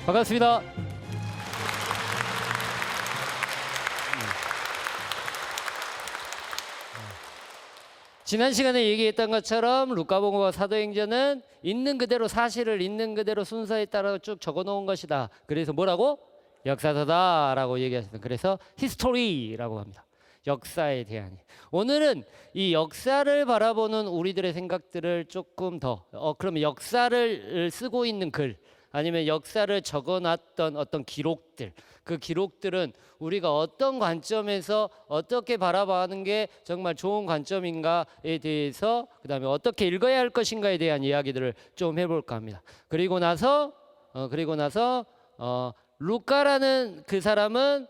반갑습니다. 지난 시간에 얘기했던 것처럼 루카복음과 사도행전은 있는 그대로 사실을 있는 그대로 순서에 따라 쭉 적어놓은 것이다. 그래서 뭐라고? 역사서다라고 얘기하셨습니다. 그래서 히스토리라고 합니다. 역사에 대한. 오늘은 이 역사를 바라보는 우리들의 생각들을 조금 더 그러면 역사를 쓰고 있는 글 아니면 역사를 적어놨던 어떤 기록들, 그 기록들은 우리가 어떤 관점에서 어떻게 바라보는 게 정말 좋은 관점인가에 대해서, 그 다음에 어떻게 읽어야 할 것인가에 대한 이야기들을 좀 해볼까 합니다. 그리고 나서 루카라는 그 사람은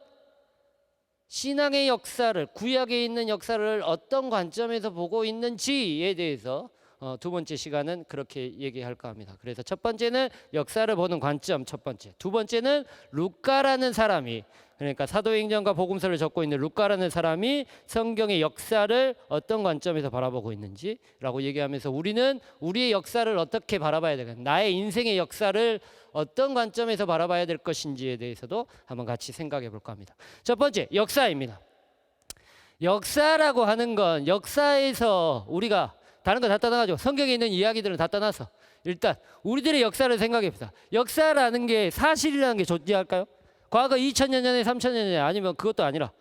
신앙의 역사를, 구약에 있는 역사를 어떤 관점에서 보고 있는지에 대해서 두 번째 시간은 그렇게 얘기할까 합니다. 그래서 첫 번째는 역사를 보는 관점, 첫 번째. 두 번째는 루카라는 사람이, 그러니까 사도행전과 복음서를 적고 있는 루카라는 사람이 성경의 역사를 어떤 관점에서 바라보고 있는지라고 얘기하면서 우리는 우리의 역사를 어떻게 바라봐야 되는가, 나의 인생의 역사를 어떤 관점에서 바라봐야 될 것인지에 대해서도 한번 같이 생각해 볼까 합니다. 첫 번째, 역사입니다. 역사라고 하는 건 역사에서 우리가 다른 거 다 떠나가지고 성경에 있는 이야기들은 다 떠나서 일단 우리들의 역사를 생각해 봅시다. 역사라는 게 사실이라는 게 존재할까요? 과거 2000년 전에 3000년 전에, 아니면 그것도 아니라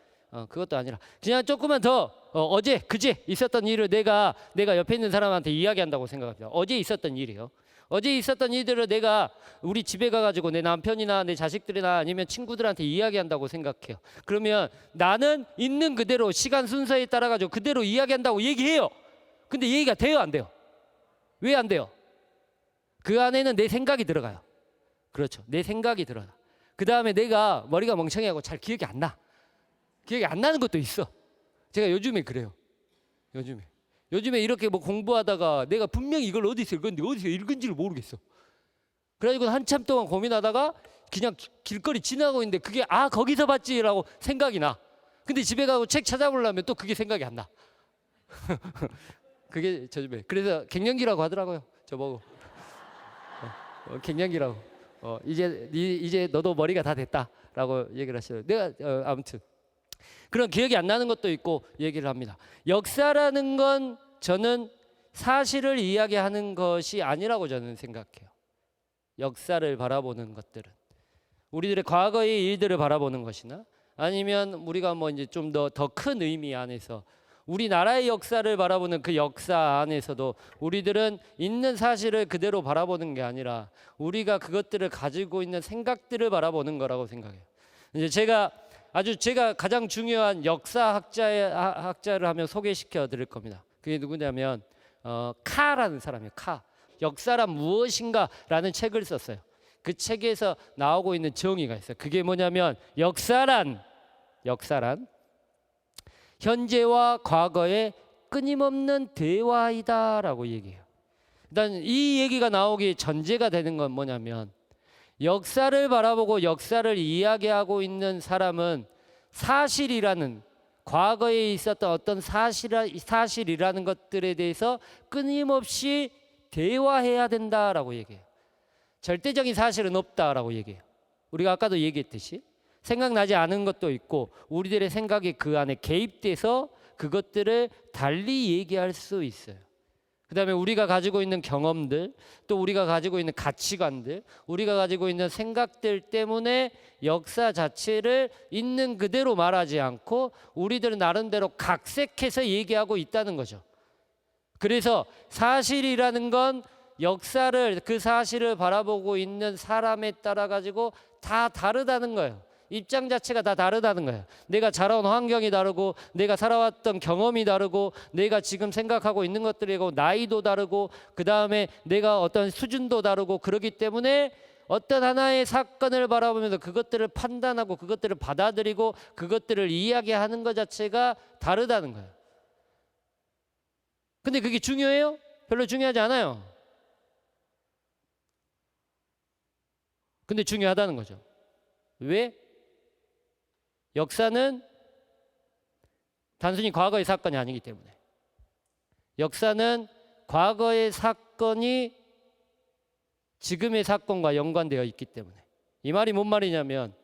그냥 조금만 더 어제 그제 있었던 일을 내가 옆에 있는 사람한테 이야기한다고 생각합니다. 어제 있었던 일이요. 어제 있었던 일들을 내가 우리 집에 가가지고 내 남편이나 내 자식들이나 아니면 친구들한테 이야기한다고 생각해요. 그러면 나는 있는 그대로 시간 순서에 따라가지고 그대로 이야기한다고 얘기해요. 근데 얘기가 돼요, 안 돼요? 왜 안 돼요? 그 안에는 내 생각이 들어가요. 그렇죠. 내 생각이 들어가. 그 다음에 내가 머리가 멍청해하고 잘 기억이 안 나. 기억이 안 나는 것도 있어. 제가 요즘에 그래요. 요즘에 이렇게 뭐 공부하다가 내가 분명히 이걸 어디서 읽었는데 어디서 읽은지를 모르겠어. 그래가지고 한참 동안 고민하다가 그냥 길거리 지나고 있는데 그게 거기서 봤지라고 생각이 나. 근데 집에 가고 책 찾아보려면 또 그게 생각이 안 나. 그게 저즘에 그래서 갱년기라고 하더라고요. 저보고 갱년기라고. 이제 너도 머리가 다 됐다라고 얘기를 하셔요. 내가 아무튼 그런 기억이 안 나는 것도 있고 얘기를 합니다. 역사라는 건 저는 사실을 이야기하는 것이 아니라고 저는 생각해요. 역사를 바라보는 것들은 우리들의 과거의 일들을 바라보는 것이나 아니면 우리가 뭐 이제 좀 더 큰 의미 안에서 우리나라의 역사를 바라보는 그 역사 안에서도 우리들은 있는 사실을 그대로 바라보는 게 아니라 우리가 그것들을 가지고 있는 생각들을 바라보는 거라고 생각해요. 이제 제가 가장 중요한 역사학자를 하면 소개시켜 드릴 겁니다. 그게 누구냐면 카라는 사람이에요. 카. 역사란 무엇인가라는 책을 썼어요. 그 책에서 나오고 있는 정의가 있어요. 그게 뭐냐면 역사란 현재와 과거의 끊임없는 대화이다라고 얘기해요. 일단 이 얘기가 나오기 전제가 되는 건 뭐냐면 역사를 바라보고 역사를 이야기하고 있는 사람은 사실이라는, 과거에 있었던 어떤 사실이라는 것들에 대해서 끊임없이 대화해야 된다라고 얘기해요. 절대적인 사실은 없다라고 얘기해요. 우리가 아까도 얘기했듯이 생각나지 않은 것도 있고 우리들의 생각이 그 안에 개입돼서 그것들을 달리 얘기할 수 있어요. 그 다음에 우리가 가지고 있는 경험들, 또 우리가 가지고 있는 가치관들, 우리가 가지고 있는 생각들 때문에 역사 자체를 있는 그대로 말하지 않고 우리들은 나름대로 각색해서 얘기하고 있다는 거죠. 그래서 사실이라는 건 역사를, 그 사실을 바라보고 있는 사람에 따라 가지고 다 다르다는 거예요. 입장 자체가 다 다르다는 거예요. 내가 자라온 환경이 다르고 내가 살아왔던 경험이 다르고 내가 지금 생각하고 있는 것들이고 나이도 다르고 그 다음에 내가 어떤 수준도 다르고, 그렇기 때문에 어떤 하나의 사건을 바라보면서 그것들을 판단하고 그것들을 받아들이고 그것들을 이야기하는 것 자체가 다르다는 거예요. 근데 그게 중요해요? 별로 중요하지 않아요. 근데 중요하다는 거죠. 왜? 역사는 단순히 과거의 사건이 아니기 때문에. 역사는 과거의 사건이 지금의 사건과 연관되어 있기 때문에. 이 말이 뭔 말이냐면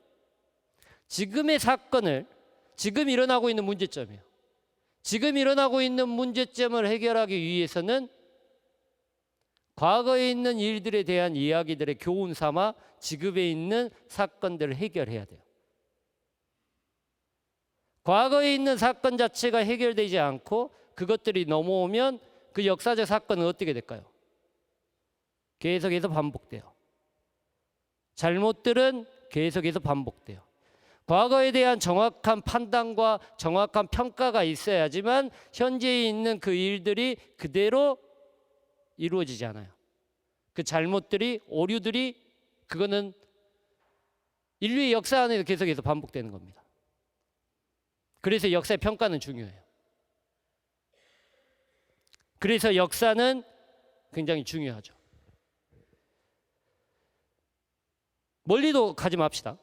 지금의 사건을, 지금 일어나고 있는 문제점이에요. 지금 일어나고 있는 문제점을 해결하기 위해서는 과거에 있는 일들에 대한 이야기들의 교훈 삼아 지금에 있는 사건들을 해결해야 돼요. 과거에 있는 사건 자체가 해결되지 않고 그것들이 넘어오면 그 역사적 사건은 어떻게 될까요? 계속해서 반복돼요. 잘못들은 계속해서 반복돼요. 과거에 대한 정확한 판단과 정확한 평가가 있어야지만 현재에 있는 그 일들이 그대로 이루어지지 않아요. 그 잘못들이, 오류들이, 그거는 인류의 역사 안에서 계속해서 반복되는 겁니다. 그래서 역사의 평가는 중요해요. 그래서 역사는 굉장히 중요하죠. 멀리도 가지 맙시다.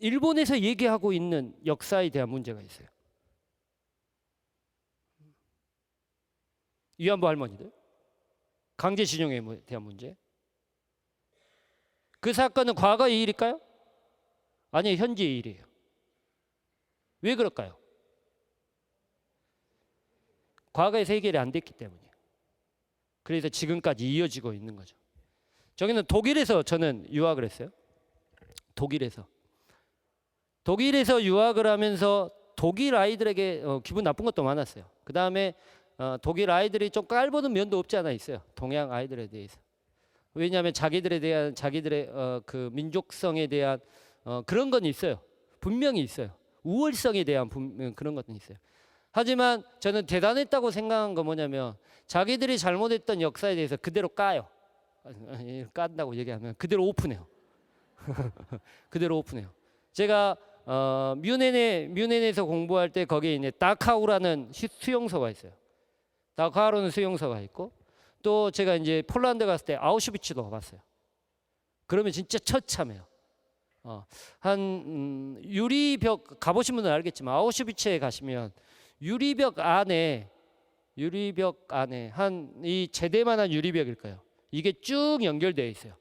일본에서 얘기하고 있는 역사에 대한 문제가 있어요. 위안부 할머니들, 강제징용에 대한 문제. 그 사건은 과거의 일일까요? 아니요, 현재의 일이에요. 왜 그럴까요? 과거에서 해결이 안 됐기 때문이에요. 그래서 지금까지 이어지고 있는 거죠. 저기는 독일에서 저는 유학을 했어요. 독일에서 유학을 하면서 독일 아이들에게 기분 나쁜 것도 많았어요. 그 다음에 독일 아이들이 좀 깔보는 면도 없지 않아 있어요. 동양 아이들에 대해서. 왜냐하면 자기들의 그 민족성에 대한 그런 건 있어요. 분명히 있어요. 우월성에 대한 그런 것도 있어요. 하지만 저는 대단했다고 생각한 건 뭐냐면 자기들이 잘못했던 역사에 대해서 그대로 까요. 깐다고 얘기하면 그대로 오픈해요. 그대로 오픈해요. 제가 뮌헨에서 공부할 때 거기에 이제 다카우라는 수용소가 있어요. 다카우라는 수용소가 있고 또 제가 이제 폴란드 갔을 때 아우슈비츠도 가봤어요. 그러면 진짜 처참해요. 유리벽 가보신 분은 알겠지만 아우슈비츠에 가시면 유리벽 안에 한 이 제대만한 유리벽일 거예요. 이게 쭉 연결되어 있어요.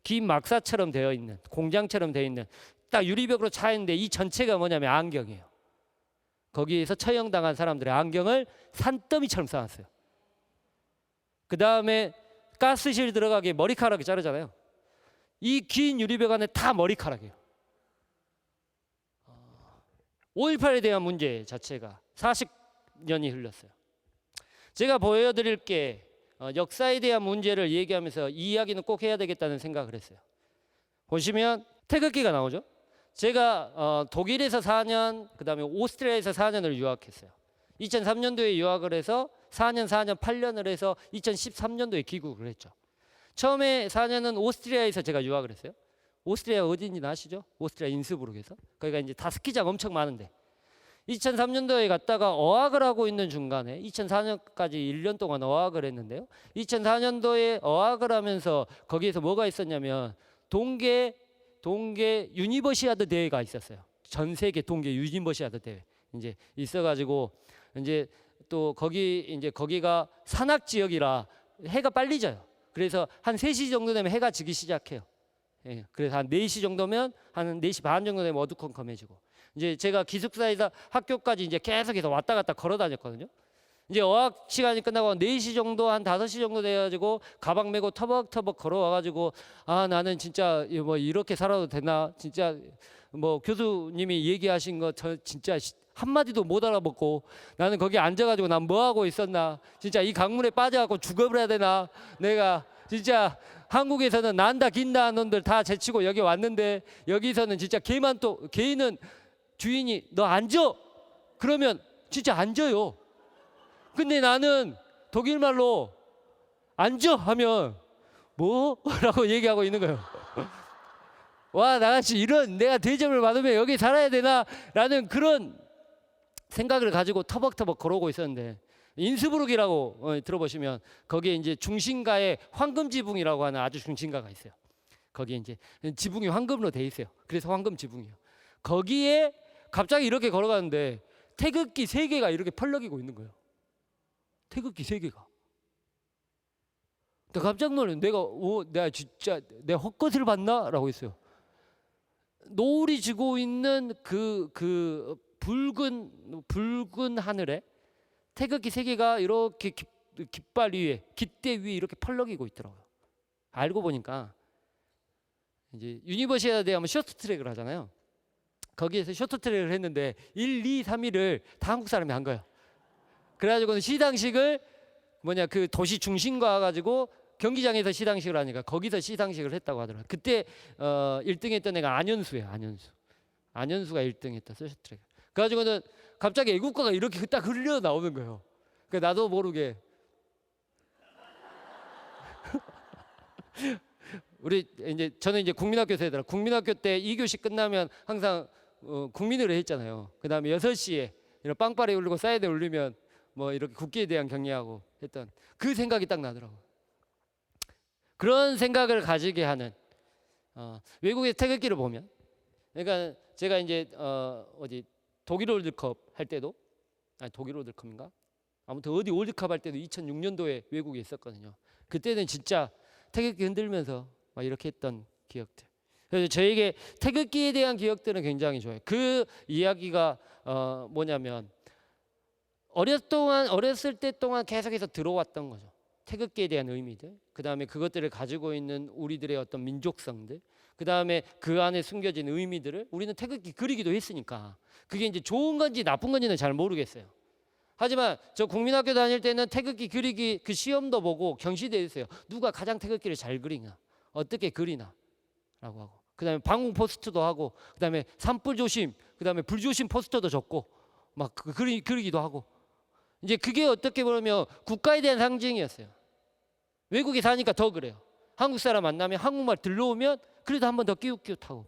긴 막사처럼 되어 있는, 공장처럼 되어 있는 딱 유리벽으로 차 있는데 이 전체가 뭐냐면 안경이에요. 거기에서 처형당한 사람들의 안경을 산더미처럼 쌓았어요. 그 다음에 가스실 들어가게 머리카락이 자르잖아요. 이 긴 유리벽 안에 다 머리카락이에요. 5.18에 대한 문제 자체가 40년이 흘렀어요. 제가 보여드릴 게 역사에 대한 문제를 얘기하면서 이 이야기는 꼭 해야 되겠다는 생각을 했어요. 보시면 태극기가 나오죠. 제가 독일에서 4년, 그 다음에 오스트리아에서 4년을 유학했어요. 2003년도에 유학을 해서 4년, 8년을 해서 2013년도에 귀국을 했죠. 처음에 4년은 오스트리아에서 제가 유학을 했어요. 오스트리아 어디인지 아시죠? 오스트리아 인스부르크에서. 거기가 이제 다 스키장 엄청 많은데 2003년도에 갔다가 어학을 하고 있는 중간에 2004년까지 1년 동안 어학을 했는데요. 2004년도에 어학을 하면서 거기에서 뭐가 있었냐면 동계 유니버시아드 대회가 있었어요. 전 세계 동계 유니버시아드 대회 이제 있어가지고 이제 또 거기가 산악 지역이라 해가 빨리 져요. 그래서 한 3시 정도 되면 해가 지기 시작해요. 예, 그래서 한 4시 정도면 한 4시 반 정도 되면 어두컴컴해지고 이제 제가 기숙사에서 학교까지 이제 계속해서 왔다 갔다 걸어 다녔거든요. 이제 어학 시간이 끝나고 한 4시 정도 한 5시 정도 돼가지고 가방 메고 터벅터벅 걸어와가지고 아 나는 진짜 뭐 이렇게 살아도 되나 진짜 뭐 교수님이 얘기하신 거 저 진짜 한마디도 못 알아먹고 나는 거기 앉아가지고 난 뭐 하고 있었나 진짜 이 강물에 빠져갖고 죽어버려야 되나 내가 진짜 한국에서는 난다 긴다 하는 놈들 다 제치고 여기 왔는데 여기서는 진짜 걔는 주인이 너 앉아 그러면 진짜 앉아요. 근데 나는 독일말로 앉아 하면 뭐라고 얘기하고 있는 거예요. 와 나같이 이런 내가 대접을 받으면 여기 살아야 되나 라는 그런 생각을 가지고 터벅터벅 걸어오고 있었는데 인스부르크라고 들어보시면 거기에 이제 중심가에 황금 지붕이라고 하는 아주 중심가가 있어요. 거기에 이제 지붕이 황금으로 돼 있어요. 그래서 황금 지붕이에요. 거기에 갑자기 이렇게 걸어가는데 태극기 3개가 이렇게 펄럭이고 있는 거예요. 태극기 3개가. 나 깜짝 놀랐어요. 내가 진짜 내 헛것을 봤나라고 했어요. 노을이 지고 있는 그 붉은 하늘에 태극기 세 개가 이렇게 깃발 위에, 깃대 위에 이렇게 펄럭이고 있더라고요. 알고 보니까 이제 유니버시아드에 하면 쇼트트랙을 하잖아요. 거기에서 쇼트트랙을 했는데 1, 2, 3위를 다 한국 사람이 한 거예요. 그래가지고 시상식을 그 도시 중심 가가지고 경기장에서 시상식을 하니까 거기서 시상식을 했다고 하더라고요. 그때 1등 했던 애가 안현수예요. 안현수가 1등 했다, 쇼트트랙. 그래가지고는 갑자기 애국가가 이렇게 딱 흘러 나오는 거예요. 그러니까 나도 모르게 저는 이제 국민학교 세대라. 국민학교 때 2교시 끝나면 항상 국민으로 했잖아요. 그 다음에 6시에 이런 빵빠레 울리고 사이드 울리면 뭐 이렇게 국기에 대한 경례하고 했던 그 생각이 딱 나더라고요. 그런 생각을 가지게 하는 외국의 태극기를 보면, 그러니까 제가 이제 독일 월드컵 할 때도, 독일 월드컵인가? 아무튼 어디 월드컵 할 때도 2006년도에 외국에 있었거든요. 그때는 진짜 태극기 흔들면서 막 이렇게 했던 기억들. 그래서 저에게 태극기에 대한 기억들은 굉장히 좋아요. 그 이야기가 뭐냐면 어렸을 때 동안 계속해서 들어왔던 거죠. 태극기에 대한 의미들, 그 다음에 그것들을 가지고 있는 우리들의 어떤 민족성들, 그 다음에 그 안에 숨겨진 의미들을 우리는 태극기 그리기도 했으니까 그게 이제 좋은 건지 나쁜 건지는 잘 모르겠어요. 하지만 저 국민학교 다닐 때는 태극기 그리기 그 시험도 보고 경시대회 했어요. 누가 가장 태극기를 잘 그리나, 어떻게 그리나 라고 하고, 그 다음에 방공 포스터도 하고, 그 다음에 산불 조심, 그 다음에 불 조심 포스터도 적고 막 그리기도 하고. 이제 그게 어떻게 보면 국가에 대한 상징이었어요. 외국에 사니까 더 그래요. 한국 사람 만나면 한국말 들러오면 그래도 한 번 더 끼웃끼웃하고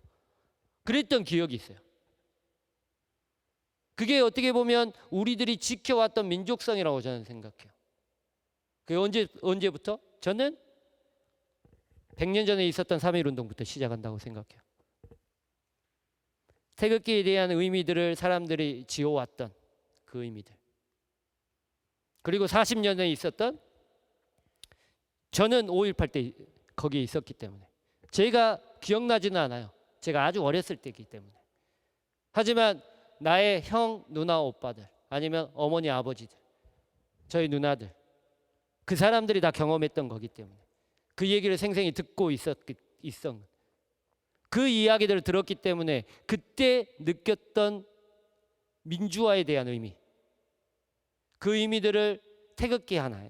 그랬던 기억이 있어요. 그게 어떻게 보면 우리들이 지켜왔던 민족성이라고 저는 생각해요. 그게 언제부터? 저는 100년 전에 있었던 3.1운동부터 시작한다고 생각해요. 태극기에 대한 의미들을 사람들이 지어왔던 그 의미들. 그리고 40년에 있었던, 저는 5.18 때 거기에 있었기 때문에 제가 기억나지는 않아요. 제가 아주 어렸을 때이기 때문에. 하지만 나의 형, 누나, 오빠들, 아니면 어머니, 아버지들, 저희 누나들, 그 사람들이 다 경험했던 거기 때문에 그 얘기를 생생히 듣고 그 이야기들을 들었기 때문에 그때 느꼈던 민주화에 대한 의미, 그 의미들을 태극기 하나에,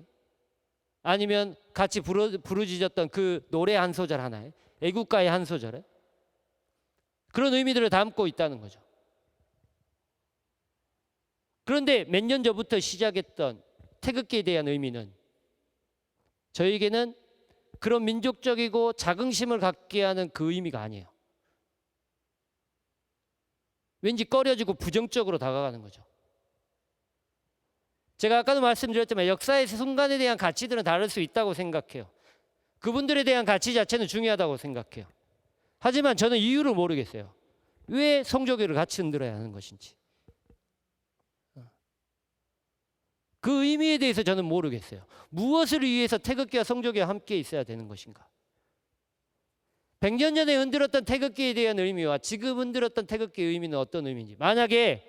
아니면 같이 부르짖었던 그 노래 한 소절 하나에, 애국가의 한 소절에 그런 의미들을 담고 있다는 거죠. 그런데 몇 년 전부터 시작했던 태극기에 대한 의미는 저에게는 그런 민족적이고 자긍심을 갖게 하는 그 의미가 아니에요. 왠지 꺼려지고 부정적으로 다가가는 거죠. 제가 아까도 말씀드렸지만 역사의 순간에 대한 가치들은 다를 수 있다고 생각해요. 그분들에 대한 가치 자체는 중요하다고 생각해요. 하지만 저는 이유를 모르겠어요. 왜 성조교를 같이 흔들어야 하는 것인지. 그 의미에 대해서 저는 모르겠어요. 무엇을 위해서 태극기와 성조교가 함께 있어야 되는 것인가. 100년 전에 흔들었던 태극기에 대한 의미와 지금 흔들었던 태극기의 의미는 어떤 의미인지. 만약에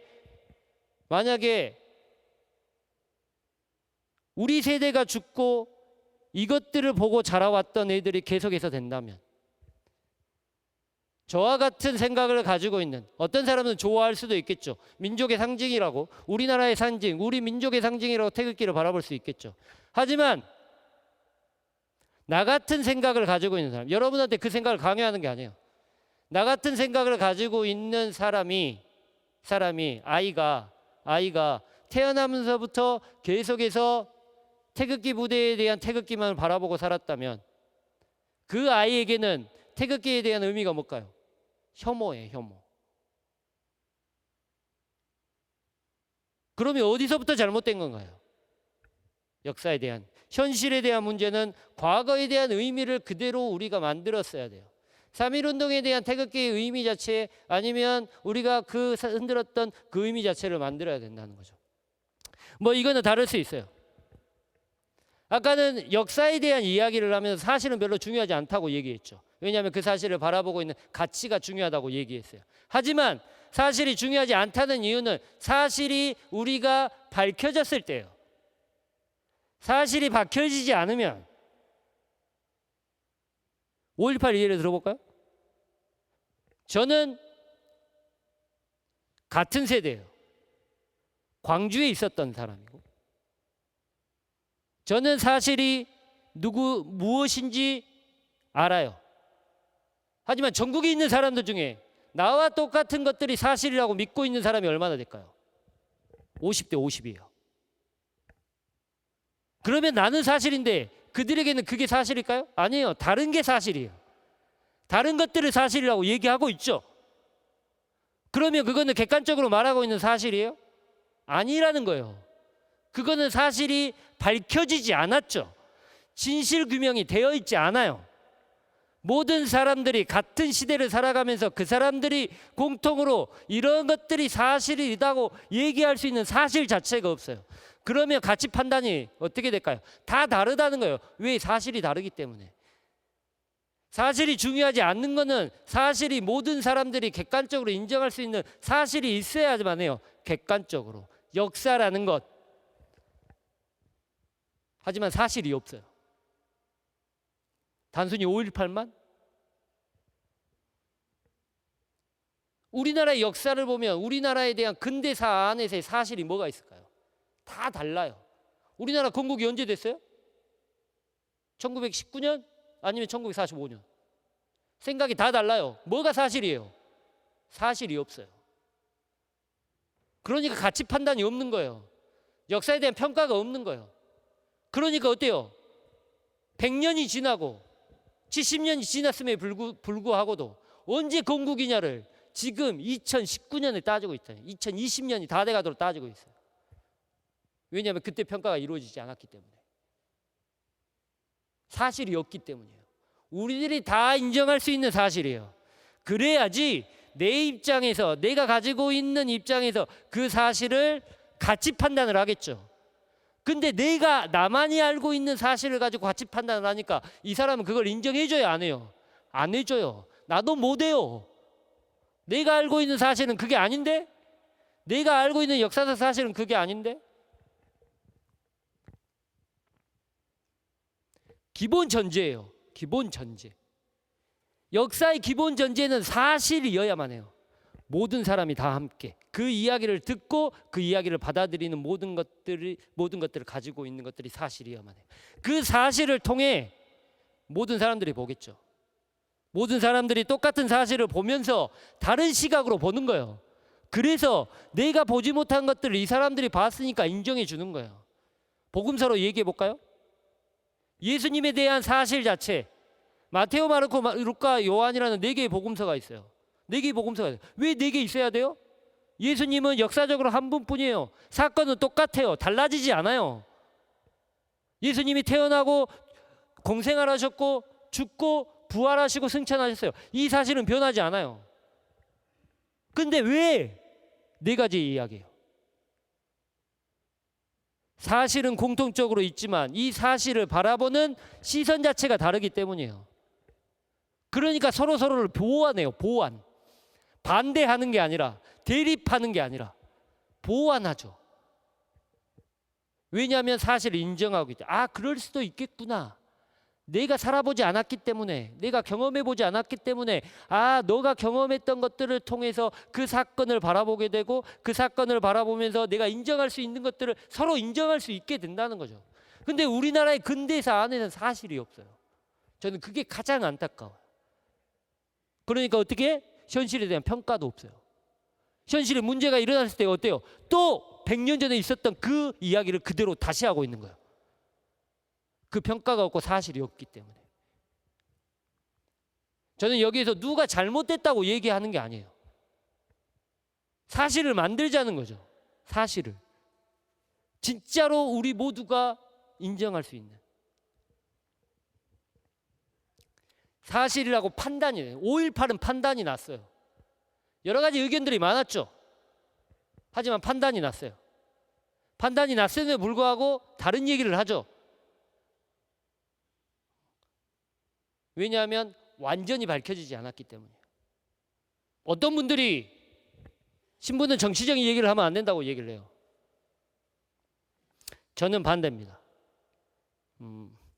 우리 세대가 죽고 이것들을 보고 자라왔던 애들이 계속해서 된다면, 저와 같은 생각을 가지고 있는, 어떤 사람은 좋아할 수도 있겠죠. 민족의 상징이라고, 우리나라의 상징, 우리 민족의 상징이라고 태극기를 바라볼 수 있겠죠. 하지만 나 같은 생각을 가지고 있는 사람, 여러분한테 그 생각을 강요하는 게 아니에요. 나 같은 생각을 가지고 있는 아이가 태어나면서부터 계속해서 태극기 부대에 대한 태극기만 바라보고 살았다면 그 아이에게는 태극기에 대한 의미가 뭘까요? 혐오예요, 혐오. 그러면 어디서부터 잘못된 건가요? 역사에 대한, 현실에 대한 문제는 과거에 대한 의미를 그대로 우리가 만들었어야 돼요. 3.1운동에 대한 태극기의 의미 자체, 아니면 우리가 그 흔들었던 그 의미 자체를 만들어야 된다는 거죠. 뭐 이거는 다를 수 있어요. 아까는 역사에 대한 이야기를 하면서 사실은 별로 중요하지 않다고 얘기했죠. 왜냐하면 그 사실을 바라보고 있는 가치가 중요하다고 얘기했어요. 하지만 사실이 중요하지 않다는 이유는 사실이 우리가 밝혀졌을 때예요. 사실이 밝혀지지 않으면 5.18 예를 들어볼까요? 저는 같은 세대예요. 광주에 있었던 사람이고, 저는 사실이 무엇인지 알아요. 하지만 전국에 있는 사람들 중에 나와 똑같은 것들이 사실이라고 믿고 있는 사람이 얼마나 될까요? 50대 50이에요. 그러면 나는 사실인데 그들에게는 그게 사실일까요? 아니에요. 다른 게 사실이에요. 다른 것들을 사실이라고 얘기하고 있죠. 그러면 그거는 객관적으로 말하고 있는 사실이에요? 아니라는 거예요. 그거는 사실이 밝혀지지 않았죠. 진실 규명이 되어 있지 않아요. 모든 사람들이 같은 시대를 살아가면서 그 사람들이 공통으로 이런 것들이 사실이라고 얘기할 수 있는 사실 자체가 없어요. 그러면 가치 판단이 어떻게 될까요? 다 다르다는 거예요. 왜? 사실이 다르기 때문에. 사실이 중요하지 않는 거는 사실이 모든 사람들이 객관적으로 인정할 수 있는 사실이 있어야만 해요. 객관적으로. 역사라는 것. 하지만 사실이 없어요. 단순히 5.18만? 우리나라의 역사를 보면 우리나라에 대한 근대사 안에서의 사실이 뭐가 있을까요? 다 달라요. 우리나라 건국이 언제 됐어요? 1919년? 아니면 1945년? 생각이 다 달라요. 뭐가 사실이에요? 사실이 없어요. 그러니까 가치 판단이 없는 거예요. 역사에 대한 평가가 없는 거예요. 그러니까 어때요? 100년이 지나고 70년이 지났음에 불구하고도 언제 건국이냐를 지금 2019년에 따지고 있다. 2020년이 다 돼가도록 따지고 있어요. 왜냐하면 그때 평가가 이루어지지 않았기 때문에. 사실이 없기 때문이에요. 우리들이 다 인정할 수 있는 사실이에요. 그래야지 내 입장에서, 내가 가지고 있는 입장에서 그 사실을 가치 판단을 하겠죠. 근데 내가 나만이 알고 있는 사실을 가지고 가치 판단을 하니까 이 사람은 그걸 인정해줘야 안 해요? 안 해줘요. 나도 못 해요. 내가 알고 있는 사실은 그게 아닌데? 내가 알고 있는 역사적 사실은 그게 아닌데? 기본 전제예요. 기본 전제. 역사의 기본 전제는 사실이어야만 해요. 모든 사람이 다 함께 그 이야기를 듣고 그 이야기를 받아들이는 모든 것들을 가지고 있는 것들이 사실이어야만 해요. 그 사실을 통해 모든 사람들이 보겠죠. 모든 사람들이 똑같은 사실을 보면서 다른 시각으로 보는 거예요. 그래서 내가 보지 못한 것들을 이 사람들이 봤으니까 인정해 주는 거예요. 복음서로 얘기해 볼까요? 예수님에 대한 사실 자체, 마테오, 마르코, 루카, 요한이라는 4개의 복음서가 있어요. 4개의 복음서가 있어요. 왜 4개 있어야 돼요? 예수님은 역사적으로 한 분뿐이에요. 사건은 똑같아요. 달라지지 않아요. 예수님이 태어나고 공생하셨고 죽고 부활하시고 승천하셨어요. 이 사실은 변하지 않아요. 근데 왜 4가지 이야기예요? 사실은 공통적으로 있지만 이 사실을 바라보는 시선 자체가 다르기 때문이에요. 그러니까 서로를 보완해요. 보완. 반대하는 게 아니라 대립하는 게 아니라 보완하죠. 왜냐하면 사실을 인정하고 있죠. 아, 그럴 수도 있겠구나. 내가 살아보지 않았기 때문에, 내가 경험해보지 않았기 때문에, 아, 너가 경험했던 것들을 통해서 그 사건을 바라보게 되고 그 사건을 바라보면서 내가 인정할 수 있는 것들을 서로 인정할 수 있게 된다는 거죠. 근데 우리나라의 근대사 안에는 사실이 없어요. 저는 그게 가장 안타까워요. 그러니까 어떻게? 현실에 대한 평가도 없어요. 현실에 문제가 일어났을 때 어때요? 또 100년 전에 있었던 그 이야기를 그대로 다시 하고 있는 거예요. 그 평가가 없고 사실이 없기 때문에. 저는 여기에서 누가 잘못됐다고 얘기하는 게 아니에요. 사실을 만들자는 거죠. 사실을. 진짜로 우리 모두가 인정할 수 있는. 사실이라고 판단이 돼요. 5.18은 판단이 났어요. 여러 가지 의견들이 많았죠. 하지만 판단이 났어요. 판단이 났음에도 불구하고 다른 얘기를 하죠. 왜냐하면 완전히 밝혀지지 않았기 때문이에요. 어떤 분들이 신부는 정치적인 얘기를 하면 안 된다고 얘기를 해요. 저는 반대입니다.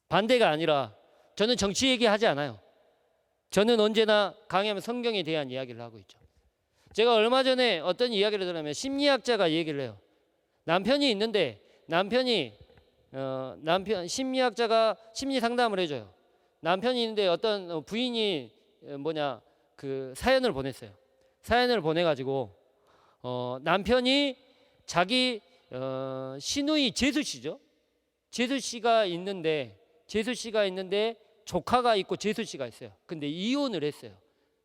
반대가 아니라 저는 정치 얘기하지 않아요. 저는 언제나 강의하면 성경에 대한 이야기를 하고 있죠. 제가 얼마 전에 어떤 이야기를 들으면 심리학자가 얘기를 해요. 남편이 있는데 남편 심리학자가 심리 상담을 해줘요. 남편이 있는데 어떤 부인이 그 사연을 보냈어요. 사연을 보내가지고 남편이 자기 시누이 재수 씨죠. 재수 씨가 있는데 조카가 있고 재수 씨가 있어요. 근데 이혼을 했어요.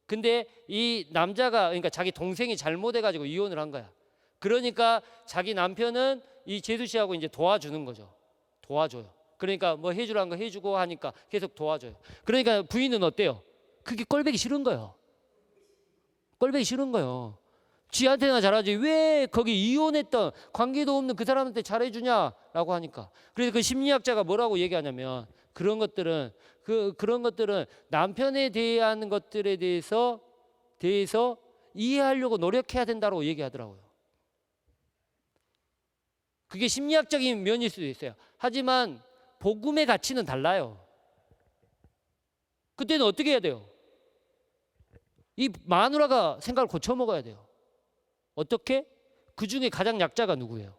근데 이 남자가 그러니까 자기 동생이 잘못해가지고 이혼을 한 거야. 그러니까 자기 남편은 이 재수 씨하고 이제 도와주는 거죠. 도와줘요. 그러니까 뭐 해주라는 거 해주고 하니까 계속 도와줘요. 그러니까 부인은 어때요? 그게 꼴보기 싫은 거예요. 꼴보기 싫은 거예요. 지한테나 잘하지 왜 거기 이혼했던 관계도 없는 그 사람한테 잘해주냐라고 하니까. 그래서 그 심리학자가 뭐라고 얘기하냐면 그런 것들은 남편에 대한 것들에 대해서 이해하려고 노력해야 된다고 얘기하더라고요. 그게 심리학적인 면일 수도 있어요. 하지만 복음의 가치는 달라요. 그때는 어떻게 해야 돼요? 이 마누라가 생각을 고쳐 먹어야 돼요. 어떻게? 그 중에 가장 약자가 누구예요?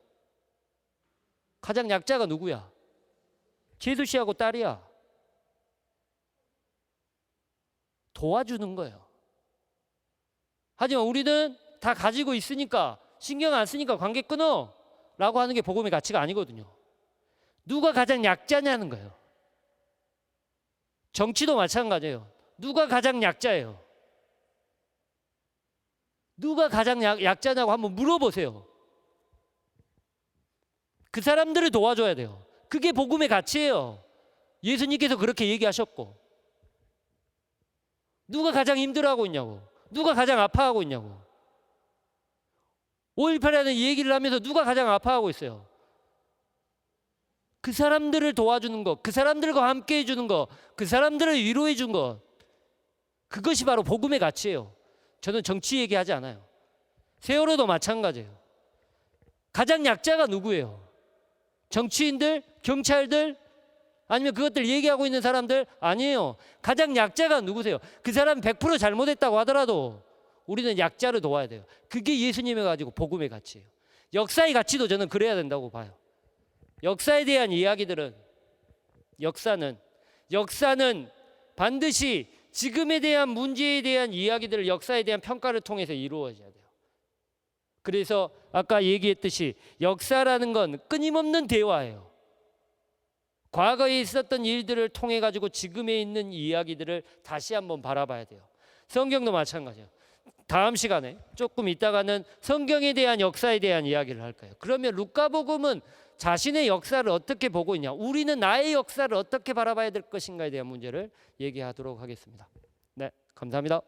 가장 약자가 누구야? 재수 씨하고 딸이야. 도와주는 거예요. 하지만 우리는 다 가지고 있으니까 신경 안 쓰니까 관계 끊어 라고 하는 게 복음의 가치가 아니거든요. 누가 가장 약자냐는 거예요. 정치도 마찬가지예요. 누가 가장 약자예요? 누가 가장 약자냐고 한번 물어보세요. 그 사람들을 도와줘야 돼요. 그게 복음의 가치예요. 예수님께서 그렇게 얘기하셨고. 누가 가장 힘들어하고 있냐고. 누가 가장 아파하고 있냐고. 5.18이라는 얘기를 하면서 누가 가장 아파하고 있어요. 그 사람들을 도와주는 것, 그 사람들과 함께 해주는 것, 그 사람들을 위로해 준 것, 그것이 바로 복음의 가치예요. 저는 정치 얘기하지 않아요. 세월호도 마찬가지예요. 가장 약자가 누구예요? 정치인들? 경찰들? 아니면 그것들 얘기하고 있는 사람들? 아니에요. 가장 약자가 누구세요? 그 사람 100% 잘못했다고 하더라도 우리는 약자를 도와야 돼요. 그게 예수님이 가지고 복음의 가치예요. 역사의 가치도 저는 그래야 된다고 봐요. 역사에 대한 이야기들은 역사는 반드시 지금에 대한 문제에 대한 이야기들을 역사에 대한 평가를 통해서 이루어져야 돼요. 그래서 아까 얘기했듯이 역사라는 건 끊임없는 대화예요. 과거에 있었던 일들을 통해 가지고 지금에 있는 이야기들을 다시 한번 바라봐야 돼요. 성경도 마찬가지예요. 다음 시간에 조금 있다가는 성경에 대한 역사에 대한 이야기를 할 거예요. 그러면 루카복음은 자신의 역사를 어떻게 보고 있냐, 우리는 나의 역사를 어떻게 바라봐야 될 것인가에 대한 문제를 얘기하도록 하겠습니다. 네, 감사합니다.